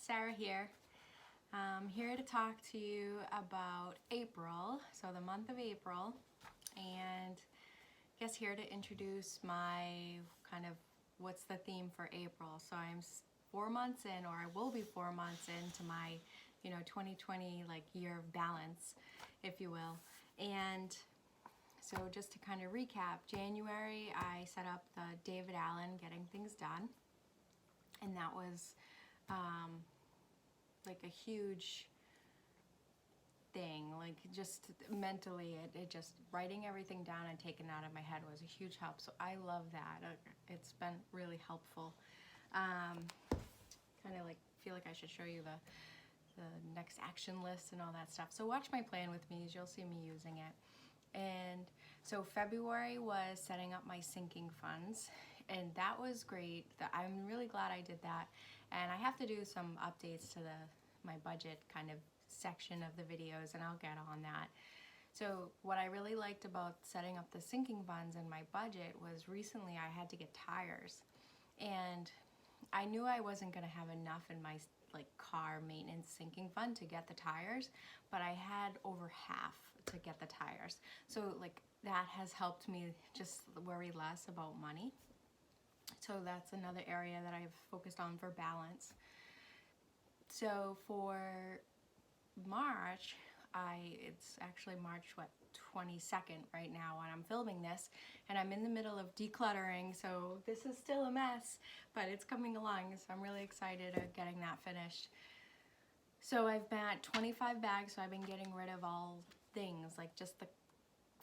Sarah here. I'm here to talk to you about April, so the month of April, and I guess here to introduce my kind of what's the theme for April. So I'm 4 months in, or I will be 4 months into my 2020 like year of balance, if you will. And so just to kind of recap, January I set up the David Allen Getting Things Done, and that was like a huge thing, like just mentally it just writing everything down and taking it out of my head was a huge help. So I love that. It's been really helpful. Kind of like feel like I should show you the next action list and all that stuff. So watch my plan with me, as you'll see me using it. And so February was setting up my sinking funds, and that was great. I'm really glad I did that. And I have to do some updates to my budget kind of section of the videos, and I'll get on that. So what I really liked about setting up the sinking funds in my budget was recently I had to get tires, and I knew I wasn't going to have enough in my like car maintenance sinking fund to get the tires, but I had over half to get the tires. So like that has helped me just worry less about money. So that's another area that I've focused on for balance. So for March, it's actually March 22nd right now when I'm filming this, and I'm in the middle of decluttering, so this is still a mess, but it's coming along, so I'm really excited of getting that finished. So I've been at 25 bags, so I've been getting rid of all things, like just the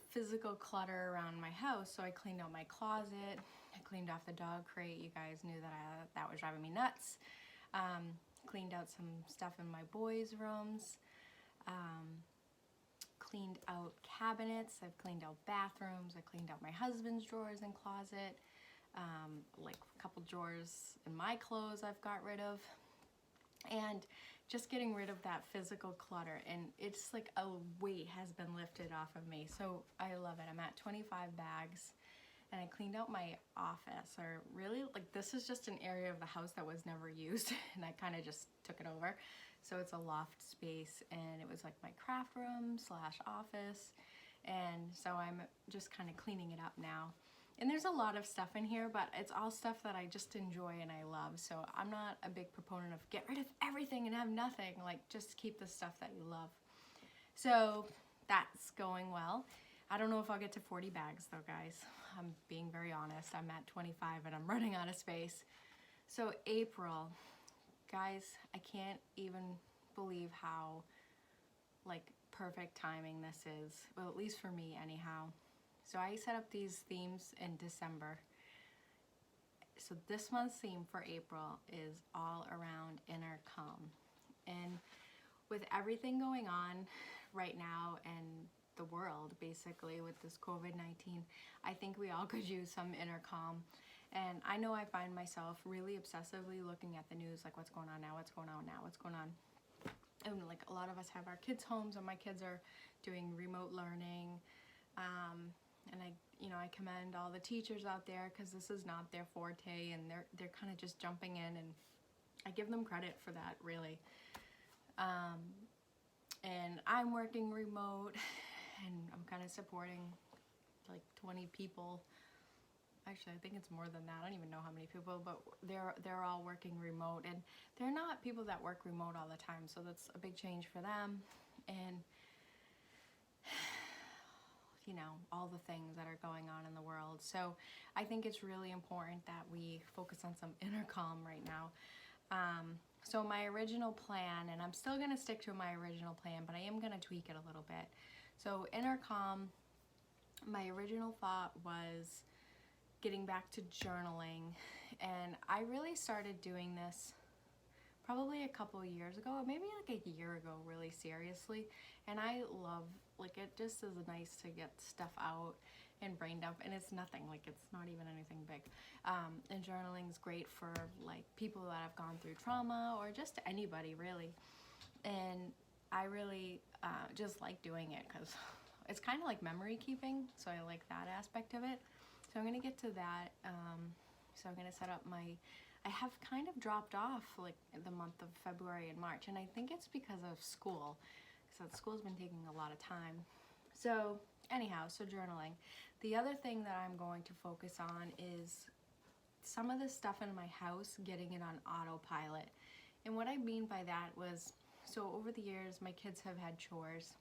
physical clutter around my house. So I cleaned out my closet, I cleaned off the dog crate. You guys knew that was driving me nuts. Cleaned out some stuff in my boys' rooms, cleaned out cabinets, I've cleaned out bathrooms, I cleaned out my husband's drawers and closet, like a couple drawers in my clothes I've got rid of, and just getting rid of that physical clutter, and it's like a weight has been lifted off of me. So I love it. I'm at 25 bags. And I cleaned out my office, or really like this is just an area of the house that was never used, and I kind of just took it over. So it's a loft space, and it was like my craft room / office, and so I'm just kind of cleaning it up now. And there's a lot of stuff in here, but it's all stuff that I just enjoy and I love. So I'm not a big proponent of get rid of everything and have nothing. Like just keep the stuff that you love. So that's going well. I don't know if I'll get to 40 bags though, guys. I'm being very honest. I'm at 25 and I'm running out of space. So April, guys, I can't even believe how like perfect timing this is. Well, at least for me anyhow. So I set up these themes in December. So this month's theme for April is all around inner calm. And with everything going on right now and the world basically with this COVID-19, I think we all could use some inner calm. And I know I find myself really obsessively looking at the news, like what's going on now, what's going on now, what's going on. And like a lot of us have our kids' homes, and my kids are doing remote learning. And I commend all the teachers out there, because this is not their forte, and they're kind of just jumping in, and I give them credit for that, really. And I'm working remote, and I'm kind of supporting like 20 people. Actually, I think it's more than that. I don't even know how many people, but they're all working remote, and they're not people that work remote all the time, so that's a big change for them. And all the things that are going on in the world. So I think it's really important that we focus on some inner calm right now. So my original plan, and I'm still gonna stick to my original plan, but I am gonna tweak it a little bit. So inner calm, my original thought was getting back to journaling, and I really started doing this probably a couple years ago, maybe like a year ago, really seriously. And I love, like, it just is nice to get stuff out and brain dump, and it's nothing, like it's not even anything big. And journaling is great for like people that have gone through trauma, or just anybody really. And I really just like doing it because it's kind of like memory keeping, so I like that aspect of it. So I'm gonna get to that. So I'm gonna set up my I have kind of dropped off like the month of February and March, and I think it's because of school, because school's been taking a lot of time. So anyhow, so journaling. The other thing that I'm going to focus on is some of the stuff in my house, getting it on autopilot. And what I mean by that was, so over the years, my kids have had chores,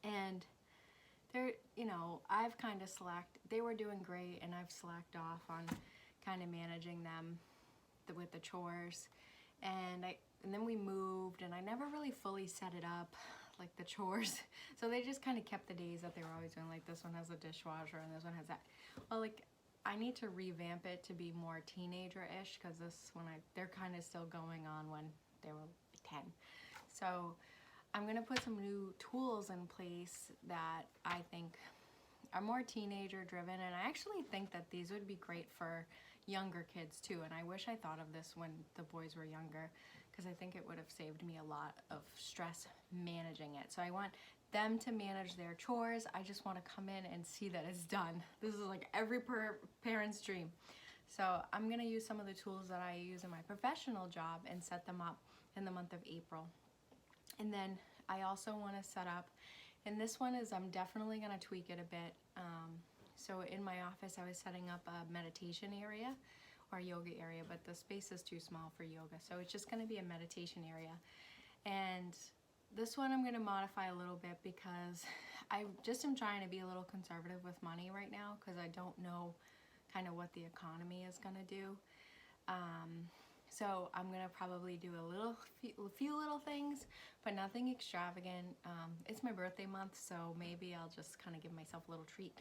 and they're, I've kind of they were doing great, and I've slacked off on kind of managing them with the chores. And then we moved, and I never really fully set it up, like the chores. So they just kind of kept the days that they were always doing, like this one has a dishwasher and this one has that. Well, like I need to revamp it to be more teenager-ish, because this one, they're kind of still going on when they were 10. So I'm gonna put some new tools in place that I think are more teenager driven, and I actually think that these would be great for younger kids too. And I wish I thought of this when the boys were younger, because I think it would have saved me a lot of stress managing it. So I want them to manage their chores. I just want to come in and see that it's done. This is like every parent's dream. So I'm going to use some of the tools that I use in my professional job and set them up in the month of April. And then I also want to set up, and this one is, I'm definitely going to tweak it a bit. So in my office, I was setting up a meditation area or yoga area, but the space is too small for yoga. So it's just going to be a meditation area. And this one I'm going to modify a little bit, because I just am trying to be a little conservative with money right now, because I don't know kind of what the economy is going to do. So I'm going to probably do a few little things, but nothing extravagant. It's my birthday month, so maybe I'll just kind of give myself a little treat.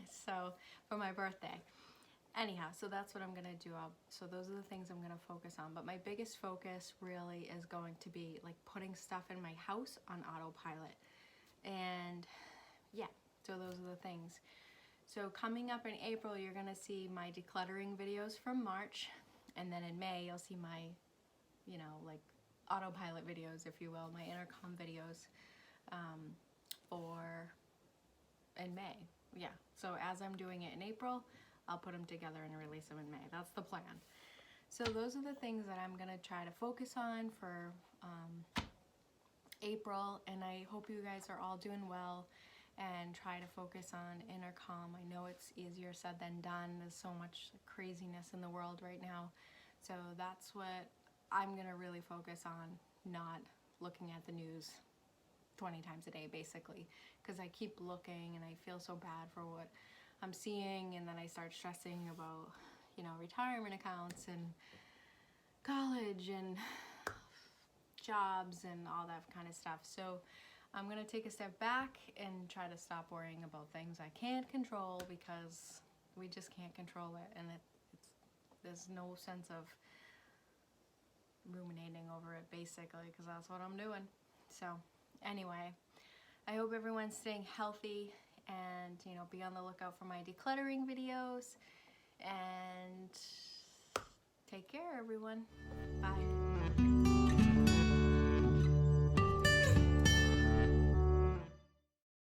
So for my birthday. Anyhow, so that's what I'm going to do. So those are the things I'm going to focus on. But my biggest focus really is going to be like putting stuff in my house on autopilot. And yeah, so those are the things. So coming up in April, you're going to see my decluttering videos from March. And then in May, you'll see my, like autopilot videos, if you will, my intercom videos in May. Yeah, so as I'm doing it in April, I'll put them together and release them in May. That's the plan. So those are the things that I'm going to try to focus on for April. And I hope you guys are all doing well and try to focus on inner calm. I know it's easier said than done. There's so much craziness in the world right now. So that's what I'm going to really focus on, not looking at the news 20 times a day, basically, because I keep looking and I feel so bad for what I'm seeing, and then I start stressing about, retirement accounts and college and jobs and all that kind of stuff. So I'm going to take a step back and try to stop worrying about things I can't control, because we just can't control it, and there's no sense of ruminating over it, basically, because that's what I'm doing. So anyway, I hope everyone's staying healthy, and be on the lookout for my decluttering videos, and take care, everyone. Bye.